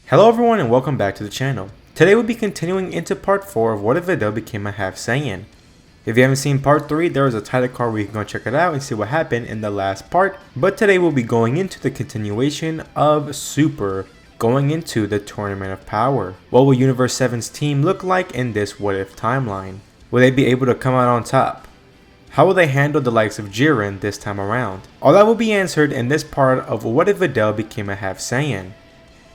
Hello everyone and welcome back to the channel. Today we'll be continuing into part 4 of What If Videl Became a Half Saiyan. If you haven't seen part 3, there is a title card where you can go check it out and see what happened in the last part. But today we'll be going into the continuation of Super, going into the Tournament of Power. What will Universe 7's team look like in this What If timeline? Will they be able to come out on top? How will they handle the likes of Jiren this time around? All that will be answered in this part of What If Videl Became a Half Saiyan.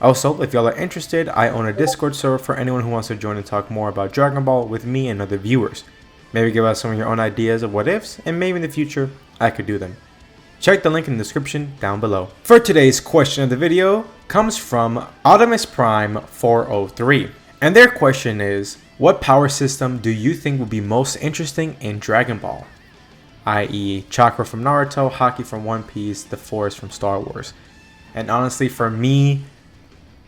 Also, if y'all are interested, I own a Discord server for anyone who wants to join and talk more about Dragon Ball with me and other viewers. Maybe give us some of your own ideas of what ifs, and maybe in the future, I could do them. Check the link in the description down below. For today's question of the video comes from Optimus Prime 403. And their question is, what power system do you think would be most interesting in Dragon Ball? I.e. Chakra from Naruto, Haki from One Piece, the Force from Star Wars. And honestly, for me,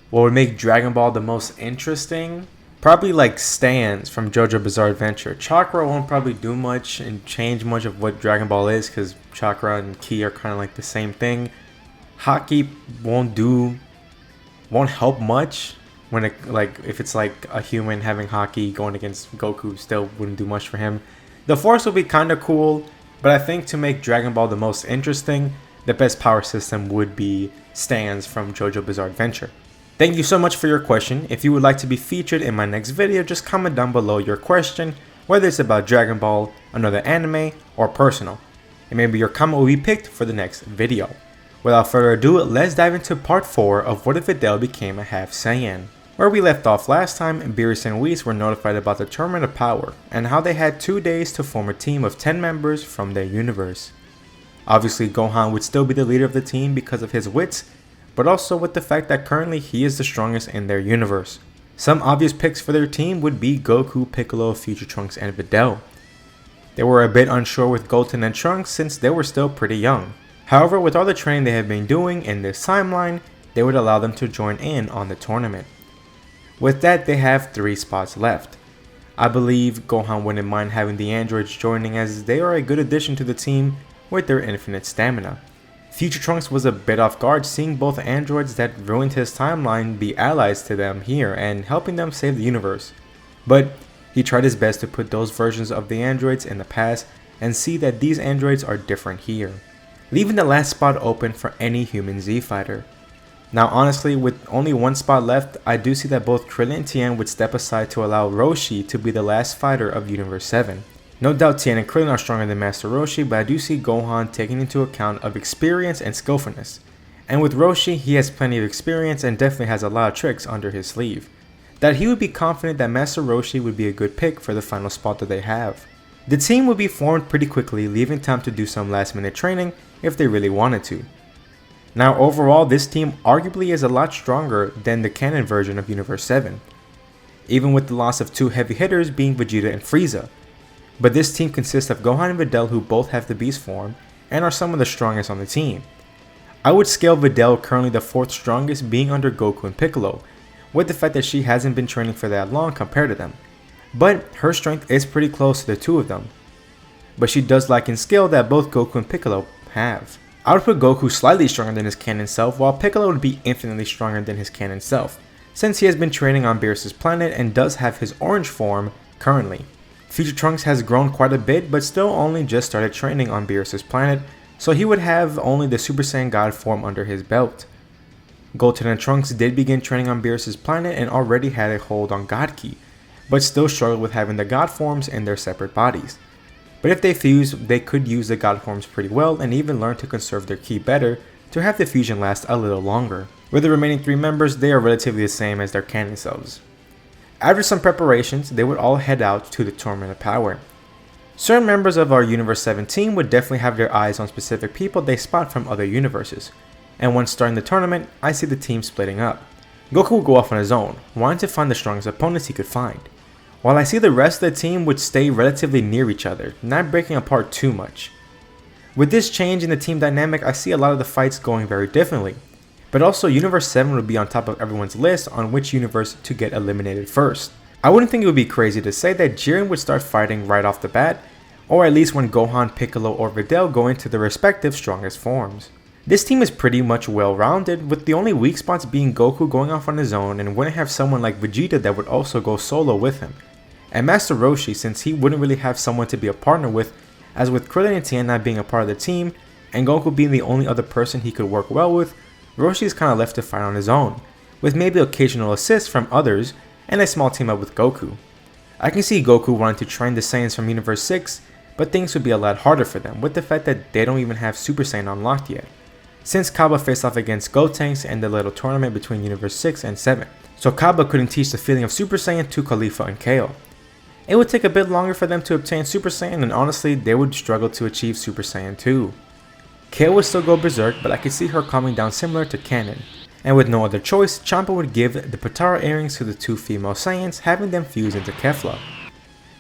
what would make Dragon Ball the most interesting? Probably like stands from JoJo Bizarre Adventure. Chakra won't probably do much and change much of what Dragon Ball is because Chakra and Ki are kind of like the same thing. Haki won't help much when it, like, if it's like a human having Haki going against Goku, still wouldn't do much for him. The Force will be kind of cool, but I think to make Dragon Ball the most interesting, the best power system would be stands from JoJo Bizarre Adventure. Thank you so much for your question. If you would like to be featured in my next video, just comment down below your question, whether it's about Dragon Ball, another anime, or personal. And maybe your comment will be picked for the next video. Without further ado, let's dive into part 4 of What If Videl Became a Half Saiyan. Where we left off last time, Beerus and Whis were notified about the Tournament of Power, and how they had 2 days to form a team of 10 members from their universe. Obviously, Gohan would still be the leader of the team because of his wits, but also with the fact that currently he is the strongest in their universe. Some obvious picks for their team would be Goku, Piccolo, Future Trunks, and Videl. They were a bit unsure with Goten and Trunks since they were still pretty young. However, with all the training they have been doing in this timeline, they would allow them to join in on the tournament. With that, they have 3 spots left. I believe Gohan wouldn't mind having the androids joining as they are a good addition to the team with their infinite stamina. Future Trunks was a bit off guard seeing both androids that ruined his timeline be allies to them here and helping them save the universe. But he tried his best to put those versions of the androids in the past and see that these androids are different here, leaving the last spot open for any human Z fighter. Now honestly, with only 1 spot left, I do see that both Krillin and Tien would step aside to allow Roshi to be the last fighter of Universe 7. No doubt Tien and Krillin are stronger than Master Roshi, but I do see Gohan taking into account of experience and skillfulness. And with Roshi, he has plenty of experience and definitely has a lot of tricks under his sleeve. That he would be confident that Master Roshi would be a good pick for the final spot that they have. The team would be formed pretty quickly, leaving time to do some last minute training if they really wanted to. Now overall, this team arguably is a lot stronger than the canon version of Universe 7. Even with the loss of 2 heavy hitters being Vegeta and Frieza. But this team consists of Gohan and Videl, who both have the beast form and are some of the strongest on the team. I would scale Videl, currently the 4th strongest, being under Goku and Piccolo, with the fact that she hasn't been training for that long compared to them. But her strength is pretty close to the 2 of them. But she does lack in skill that both Goku and Piccolo have. I would put Goku slightly stronger than his canon self, while Piccolo would be infinitely stronger than his canon self, since he has been training on Beerus' planet and does have his orange form currently. Future Trunks has grown quite a bit, but still only just started training on Beerus' planet, so he would have only the Super Saiyan God form under his belt. Goten and Trunks did begin training on Beerus' planet and already had a hold on God Ki, but still struggled with having the God forms in their separate bodies. But if they fuse, they could use the God forms pretty well and even learn to conserve their Ki better to have the fusion last a little longer. With the remaining 3 members, they are relatively the same as their canon selves. After some preparations, they would all head out to the Tournament of Power. Certain members of our Universe 7 team would definitely have their eyes on specific people they spot from other universes. And once starting the tournament, I see the team splitting up. Goku would go off on his own, wanting to find the strongest opponents he could find. While I see the rest of the team would stay relatively near each other, not breaking apart too much. With this change in the team dynamic, I see a lot of the fights going very differently. But also Universe 7 would be on top of everyone's list on which universe to get eliminated first. I wouldn't think it would be crazy to say that Jiren would start fighting right off the bat, or at least when Gohan, Piccolo, or Videl go into their respective strongest forms. This team is pretty much well rounded, with the only weak spots being Goku going off on his own and wouldn't have someone like Vegeta that would also go solo with him, and Master Roshi since he wouldn't really have someone to be a partner with, as with Krillin and Tien not being a part of the team, and Goku being the only other person he could work well with, Roshi is kinda left to fight on his own, with maybe occasional assists from others and a small team up with Goku. I can see Goku wanting to train the Saiyans from Universe 6, but things would be a lot harder for them with the fact that they don't even have Super Saiyan unlocked yet, since Kaba faced off against Gotenks in the little tournament between Universe 6 and 7, so Kaba couldn't teach the feeling of Super Saiyan to Khalifa and Kale. It would take a bit longer for them to obtain Super Saiyan, and honestly they would struggle to achieve Super Saiyan 2. Kale would still go berserk, but I could see her calming down similar to Kanon, and with no other choice, Champa would give the Potara earrings to the two female Saiyans, having them fuse into Kefla.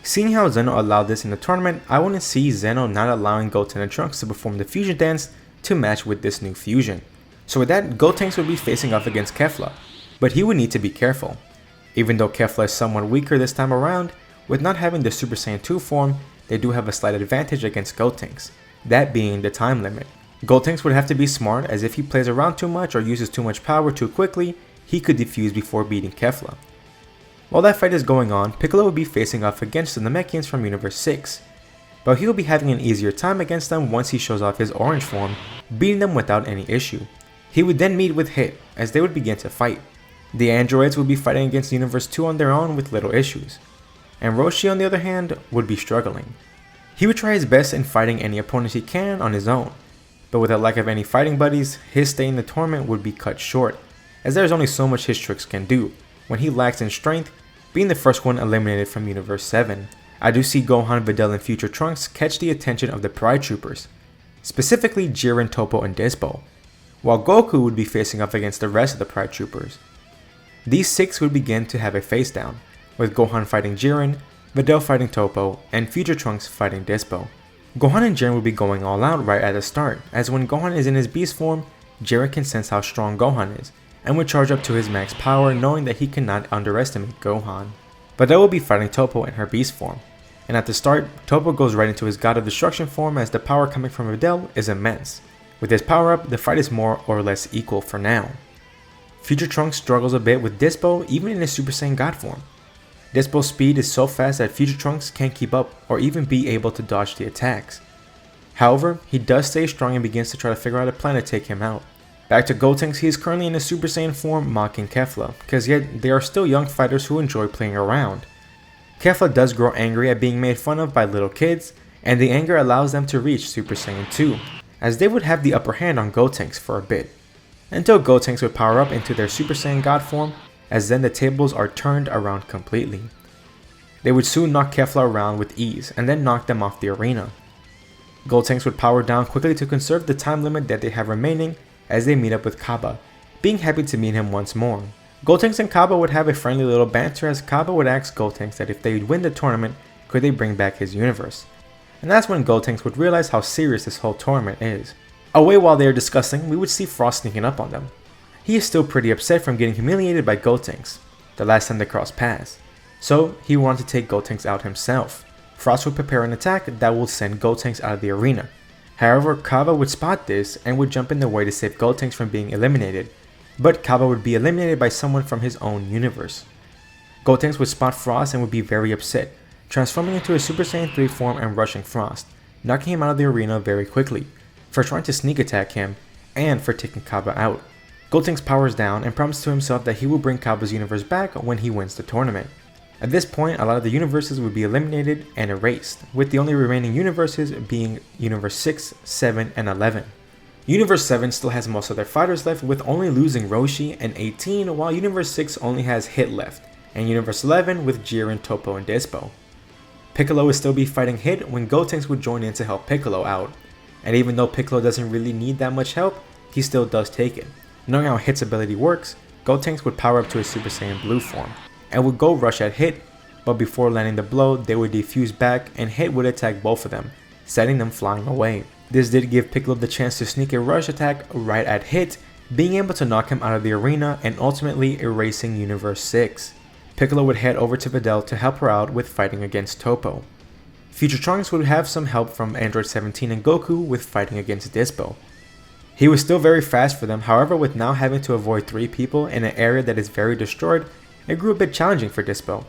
Seeing how Zeno allowed this in the tournament, I wouldn't see Zeno not allowing Goten and Trunks to perform the fusion dance to match with this new fusion. So with that, Gotenks would be facing off against Kefla, but he would need to be careful. Even though Kefla is somewhat weaker this time around, with not having the Super Saiyan 2 form, they do have a slight advantage against Gotenks, that being the time limit. Gotenks would have to be smart, as if he plays around too much or uses too much power too quickly, he could defuse before beating Kefla. While that fight is going on, Piccolo would be facing off against the Namekians from Universe 6, but he will be having an easier time against them once he shows off his orange form, beating them without any issue. He would then meet with Hit, as they would begin to fight. The androids would be fighting against Universe 2 on their own with little issues, and Roshi on the other hand would be struggling. He would try his best in fighting any opponents he can on his own, but with a lack of any fighting buddies, his stay in the tournament would be cut short, as there is only so much his tricks can do, when he lacks in strength, being the first one eliminated from Universe 7. I do see Gohan, Videl, and future Trunks catch the attention of the Pride Troopers, specifically Jiren, Toppo, and Dispo, while Goku would be facing off against the rest of the Pride Troopers. These 6 would begin to have a face down, with Gohan fighting Jiren, Videl fighting Toppo, and future Trunks fighting Dispo. Gohan and Jiren would be going all out right at the start, as when Gohan is in his beast form, Jiren can sense how strong Gohan is, and would charge up to his max power knowing that he cannot underestimate Gohan. Videl will be fighting Toppo in her beast form, and at the start, Toppo goes right into his God of Destruction form as the power coming from Videl is immense. With his power up, the fight is more or less equal for now. Future Trunks struggles a bit with Dispo even in his Super Saiyan God form. Dispo's speed is so fast that Future Trunks can't keep up or even be able to dodge the attacks. However, he does stay strong and begins to try to figure out a plan to take him out. Back to Gotenks, he is currently in his Super Saiyan form mocking Kefla, because yet they are still young fighters who enjoy playing around. Kefla does grow angry at being made fun of by little kids, and the anger allows them to reach Super Saiyan 2, as they would have the upper hand on Gotenks for a bit, until Gotenks would power up into their Super Saiyan God form, as then the tables are turned around completely. They would soon knock Kefla around with ease, and then knock them off the arena. Gotenks would power down quickly to conserve the time limit that they have remaining as they meet up with Kaba, being happy to meet him once more. Gotenks and Kaba would have a friendly little banter as Kaba would ask Gotenks that if they would win the tournament, could they bring back his universe. And that's when Gotenks would realize how serious this whole tournament is. Away while they are discussing, we would see Frost sneaking up on them. He is still pretty upset from getting humiliated by Gotenks, the last time they crossed paths, so he wanted to take Gotenks out himself. Frost would prepare an attack that will send Gotenks out of the arena. However, Kaba would spot this and would jump in the way to save Gotenks from being eliminated, but Kaba would be eliminated by someone from his own universe. Gotenks would spot Frost and would be very upset, transforming into a Super Saiyan 3 form and rushing Frost, knocking him out of the arena very quickly, for trying to sneak attack him, and for taking Kaba out. Gotenks powers down and promises to himself that he will bring Kaba's universe back when he wins the tournament. At this point, a lot of the universes would be eliminated and erased, with the only remaining universes being Universe 6, 7, and 11. Universe 7 still has most of their fighters left, with only losing Roshi and 18, while Universe 6 only has Hit left, and Universe 11 with Jiren, Toppo, and Dispo. Piccolo would still be fighting Hit when Gotenks would join in to help Piccolo out, and even though Piccolo doesn't really need that much help, he still does take it. Knowing how Hit's ability works, Gotenks would power up to his Super Saiyan Blue form, and would go rush at Hit, but before landing the blow, they would defuse back and Hit would attack both of them, setting them flying away. This did give Piccolo the chance to sneak a rush attack right at Hit, being able to knock him out of the arena and ultimately erasing Universe 6. Piccolo would head over to Videl to help her out with fighting against Toppo. Future Trunks would have some help from Android 17 and Goku with fighting against Dispo. He was still very fast for them, however with now having to avoid 3 people in an area that is very destroyed, it grew a bit challenging for Dispo.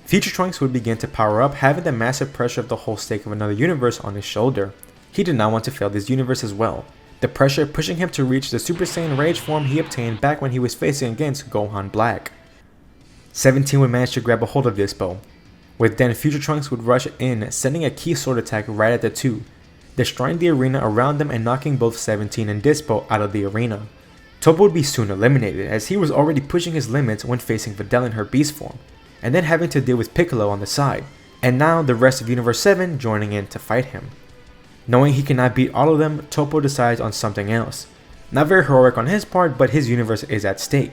Future Trunks would begin to power up, having the massive pressure of the whole stake of another universe on his shoulder. He did not want to fail this universe as well, the pressure pushing him to reach the Super Saiyan Rage form he obtained back when he was facing against Gohan Black. 17 would manage to grab a hold of Dispo, with then Future Trunks would rush in, sending a key sword attack right at the 2, destroying the arena around them and knocking both 17 and Dispo out of the arena. Toppo would be soon eliminated, as he was already pushing his limits when facing Videl in her beast form, and then having to deal with Piccolo on the side, and now the rest of Universe 7 joining in to fight him. Knowing he cannot beat all of them, Toppo decides on something else. Not very heroic on his part, but his universe is at stake.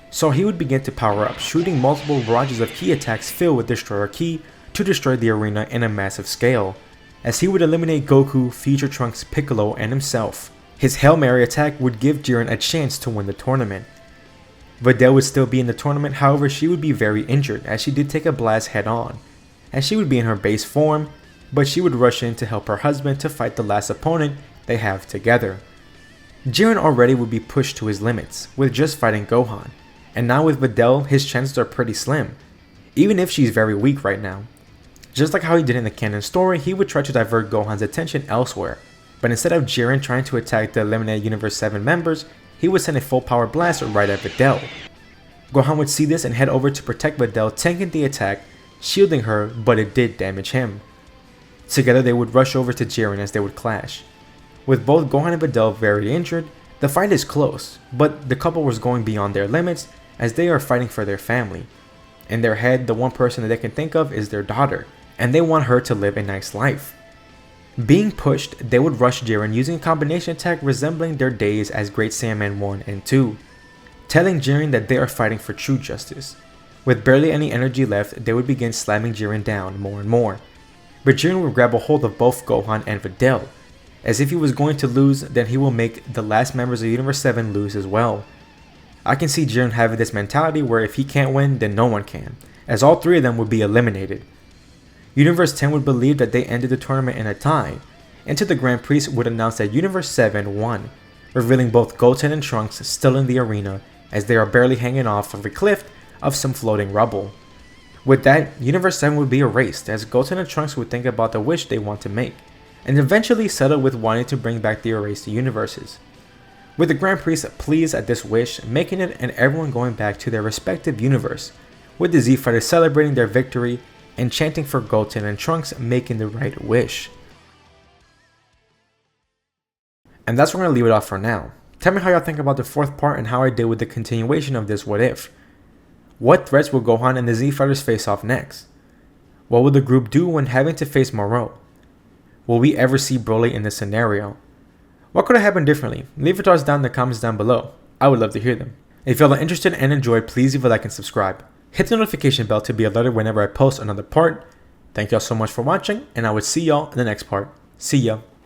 So he would begin to power up, shooting multiple barrages of ki attacks filled with Destroyer Ki to destroy the arena in a massive scale, as he would eliminate Goku, Future Trunks, Piccolo, and himself. His Hail Mary attack would give Jiren a chance to win the tournament. Videl would still be in the tournament, however she would be very injured as she did take a blast head on, and she would be in her base form, but she would rush in to help her husband to fight the last opponent they have together. Jiren already would be pushed to his limits with just fighting Gohan, and now with Videl his chances are pretty slim, even if she's very weak right now. Just like how he did in the canon story, he would try to divert Gohan's attention elsewhere, but instead of Jiren trying to attack the eliminated Universe 7 members, he would send a full power blast right at Videl. Gohan would see this and head over to protect Videl, tanking the attack, shielding her, but it did damage him. Together they would rush over to Jiren as they would clash. With both Gohan and Videl very injured, the fight is close, but the couple was going beyond their limits as they are fighting for their family. In their head, the one person that they can think of is their daughter, and they want her to live a nice life. Being pushed, they would rush Jiren using a combination attack resembling their days as Great Saiyaman 1 and 2, telling Jiren that they are fighting for true justice. With barely any energy left, they would begin slamming Jiren down more and more, but Jiren would grab a hold of both Gohan and Videl, as if he was going to lose, then he will make the last members of Universe 7 lose as well. I can see Jiren having this mentality where if he can't win, then no one can, as all 3 of them would be eliminated. Universe 10 would believe that they ended the tournament in a tie, until the Grand Priest would announce that Universe 7 won, revealing both Goten and Trunks still in the arena as they are barely hanging off of a cliff of some floating rubble. With that, Universe 7 would be erased as Goten and Trunks would think about the wish they want to make, and eventually settle with wanting to bring back the erased universes. With the Grand Priest pleased at this wish, making it and everyone going back to their respective universe, with the Z Fighters celebrating their victory and chanting for Goten and Trunks making the right wish. And that's where I'm going to leave it off for now. Tell me how y'all think about the 4th part and how I did with the continuation of this What If. What threats will Gohan and the Z Fighters face off next? What will the group do when having to face Moreau? Will we ever see Broly in this scenario? What could have happened differently? Leave your thoughts down in the comments down below. I would love to hear them. If y'all are interested and enjoyed, please leave a like and subscribe. Hit the notification bell to be alerted whenever I post another part. Thank y'all so much for watching, and I will see y'all in the next part. See ya.